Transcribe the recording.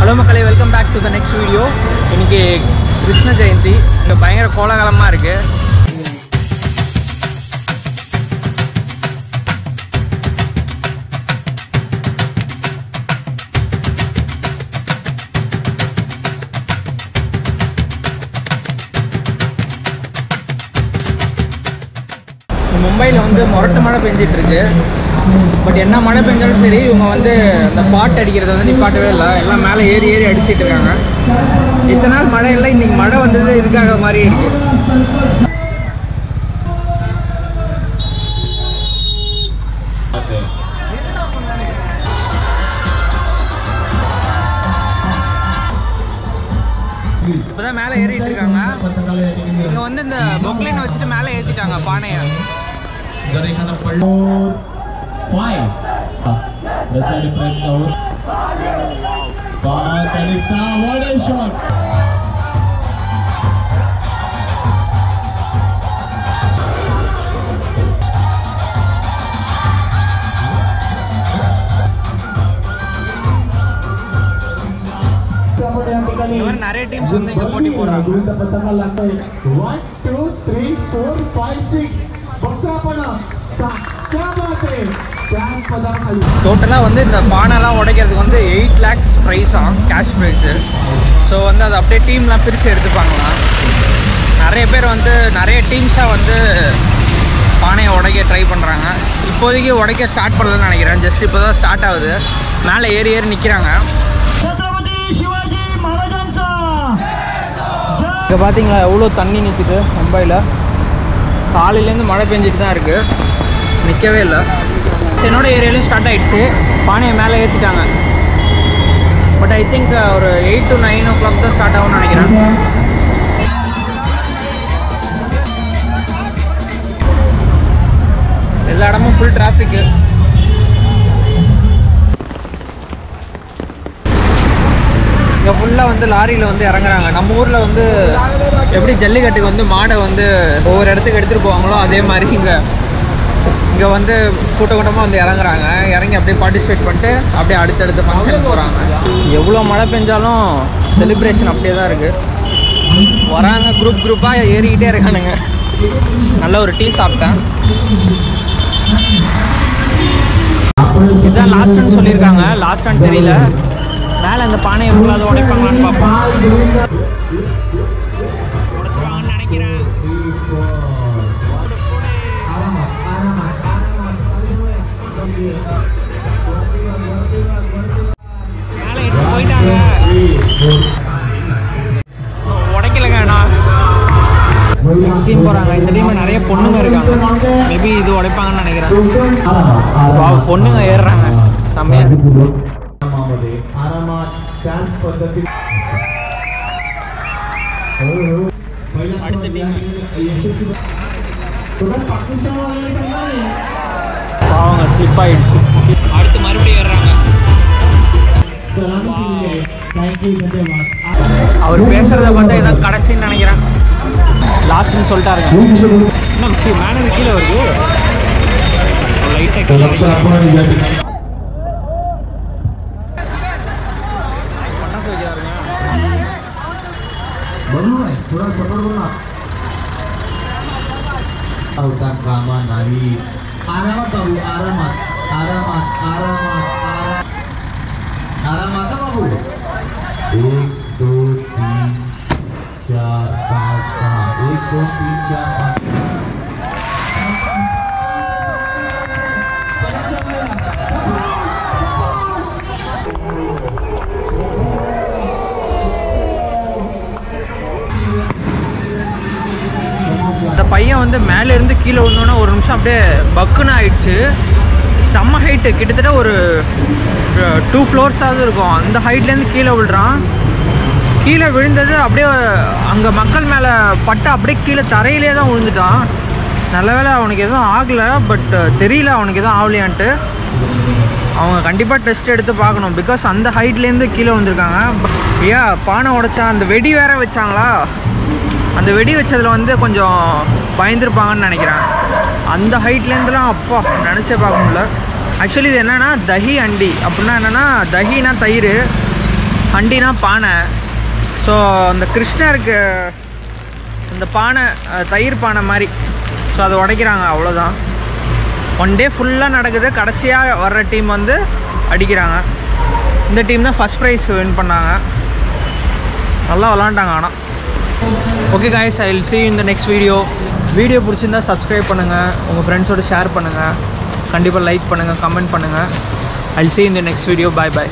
Hello மக்களே, welcome back to the next video. இன்றைக்கி கிருஷ்ண ஜெயந்தி. இங்கே பயங்கர கோலாகலமாக இருக்குது. மும்பையில் வந்து மொரட்டு மழை பெஞ்சிட்ருக்கு. பட் என்ன மழை பெஞ்சாலும் சரி, இவங்க வந்து அந்த பாட்டு அடிக்கிறது வந்து நிப்பாட்டவே இல்லை. எல்லாம் மேலே ஏறி ஏறி அடிச்சிட்டு இருக்காங்க. இத்தனை நாள் மழை இல்லை, இன்றைக்கி மழை வந்தது இதுக்காக மாதிரி இருக்கு. இப்போதான் மேலே ஏறிட்டு இருக்காங்க. இங்கே வந்து இந்த பொக்லின் வச்சுட்டு மேலே ஏற்றிட்டாங்க பானையை. நிறைய டீம்ஸ் வந்து இங்க போட்டி போடுறாங்க. 1 2 3 4 5 6 டோட்டலாக வந்து இந்த பானைலாம் உடைக்கிறதுக்கு வந்து 8 lakhs ப்ரைஸாக கேஷ் ப்ரைஸு. ஸோ வந்து அதை அப்படியே டீம்லாம் பிரித்து எடுத்துப்பாங்களாம். நிறைய பேர் வந்து நிறைய டீம்ஸாக வந்து பானையை உடைக்க ட்ரை பண்ணுறாங்க. இப்போதைக்கு உடைக்க ஸ்டார்ட் பண்ணலன்னு நினைக்கிறேன். ஜஸ்ட் இப்போ தான் ஸ்டார்ட் ஆகுது. மேலே ஏறி ஏறி நிற்கிறாங்க. இங்கே பார்த்தீங்களா எவ்வளோ தண்ணி நிற்குது மும்பையில். காலையிலேருந்து மழை பெஞ்சிட்டு தான் இருக்குது, நிற்கவே இல்லை. என்னோட ஏரியாலையும் ஸ்டார்ட் ஆகிடுச்சு. பானையை மேலே ஏற்றிட்டாங்க. பட் ஐ திங்க் ஒரு 8 to 9 o'clock தான் ஸ்டார்ட் ஆகும்னு நினைக்கிறேன். எல்லா இடமும் ஃபுல் டிராஃபிக்கு. இங்கே ஃபுல்லாக வந்து லாரியில் வந்து இறங்குறாங்க. நம்ம ஊரில் வந்து எப்படி ஜல்லிக்கட்டுக்கு வந்து மாடை வந்து ஒவ்வொரு இடத்துக்கு எடுத்துகிட்டு போவாங்களோ அதே மாதிரி இங்கே வந்து கூட்டமாக வந்து இறங்குறாங்க. இறங்கி அப்படியே பார்ட்டிசிபேட் பண்ணிட்டு அப்படியே அடுத்தடுத்த ஃபங்க்ஷன் போகிறாங்க. எவ்வளோ மழை பெஞ்சாலும் செலிப்ரேஷன் அப்படியே தான் இருக்குது. வராங்க குரூப்பாக ஏறிக்கிட்டே இருக்கானுங்க. நல்ல ஒரு டீ சாப்பிட்டேன். இதுதான் லாஸ்ட்டுன்னு சொல்லியிருக்காங்க. லாஸ்ட்டான்னு தெரியல. மேலே அந்த பானையை ஃபுல்லாக உடைப்பாங்களான்னு பார்ப்போம். உடைச்சிருவாங்கன்னு நினைக்கிறேன். மேலே எடுத்து போயிட்டாங்க. உடைக்கலைங்க. நான் நெக்ஸ்ட் டீம் போகிறாங்க. இந்த டீமில் நிறைய பொண்ணுங்க இருக்காங்க. மேபி இது உடைப்பாங்கன்னு நினைக்கிறேன். பொண்ணுங்க ஏறுறாங்க செம்மையாக. அடுத்த டீம் பாவங்க ஸ்லிப் ஆயிடுச்சு. அடுத்து மறுபடியும் ஏறுறாங்க. அவர் பேசுறத பார்த்தா இதான் கடைசின்னு நினைக்கிறேன். லாஸ்ட்னு சொல்லிட்டாருங்க. இன்னும் மேலே கீழே வருது. லைட்டாக கீழே வைக்கிறாங்க. थोड़ा सफर बोलना होता कामा नाही आरामात बाबू आरामात आरामात आरामात आरामात बाबू 1 2 3 4 5 6 1 2 3 4 5 அந்த பையன் வந்து மேலேருந்து கீழே விழுந்தோன்னா ஒரு நிமிஷம் அப்படியே பக்குன்னு ஆயிடுச்சு. செம்ம ஹைட்டு, கிட்டத்தட்ட ஒரு 2 floors இருக்கும். அந்த ஹைட்லேருந்து கீழே விழுறான். கீழே விழுந்தது அப்படியே அங்கே மக்கள் மேலே பட்டு அப்படியே கீழே தரையிலே தான் விழுந்துட்டான். நல்ல வேளை அவனுக்கு எதுவும் ஆகலை. பட் தெரியல அவனுக்கு எதுவும் ஆகலையான்ட்டு. அவங்க கண்டிப்பாக டெஸ்ட் எடுத்து பார்க்கணும். பிகாஸ் அந்த ஹைட்லேருந்து கீழே வந்திருக்காங்க. பானை உடைச்சா அந்த வெடி வேற வச்சாங்களா. அந்த வெடி வச்சதில் வந்து கொஞ்சம் பயந்துருப்பாங்கன்னு நினைக்கிறேன். அந்த ஹைட்லேருந்துலாம் அப்பா நினச்சே பார்க்க முடியல. ஆக்சுவலி இது என்னென்னா தஹி அண்டி அப்படின்னா என்னென்னா, தஹினா தயிர், ஹண்டினா பானை. ஸோ அந்த கிருஷ்ணருக்கு இந்த பானை தயிர் பானை மாதிரி. ஸோ அதை உடைக்கிறாங்க, அவ்வளோதான். ஒன் டே ஃபுல்லாக நடக்குது. கடைசியாக வர்ற டீம் வந்து அடிக்கிறாங்க. இந்த டீம் தான் ஃபஸ்ட் ப்ரைஸ் வின் பண்ணாங்க. நல்லா விளாண்டாங்க. ஆனால் okay guys, I will see you in the next video. Video பிடிச்சிருந்தா சப்ஸ்கிரைப் பண்ணுங்கள், உங்கள் ஃப்ரெண்ட்ஸோடு ஷேர் பண்ணுங்கள், கண்டிப்பாக லைக் பண்ணுங்கள், கமெண்ட் பண்ணுங்கள். I will see you in the next video. Bye bye.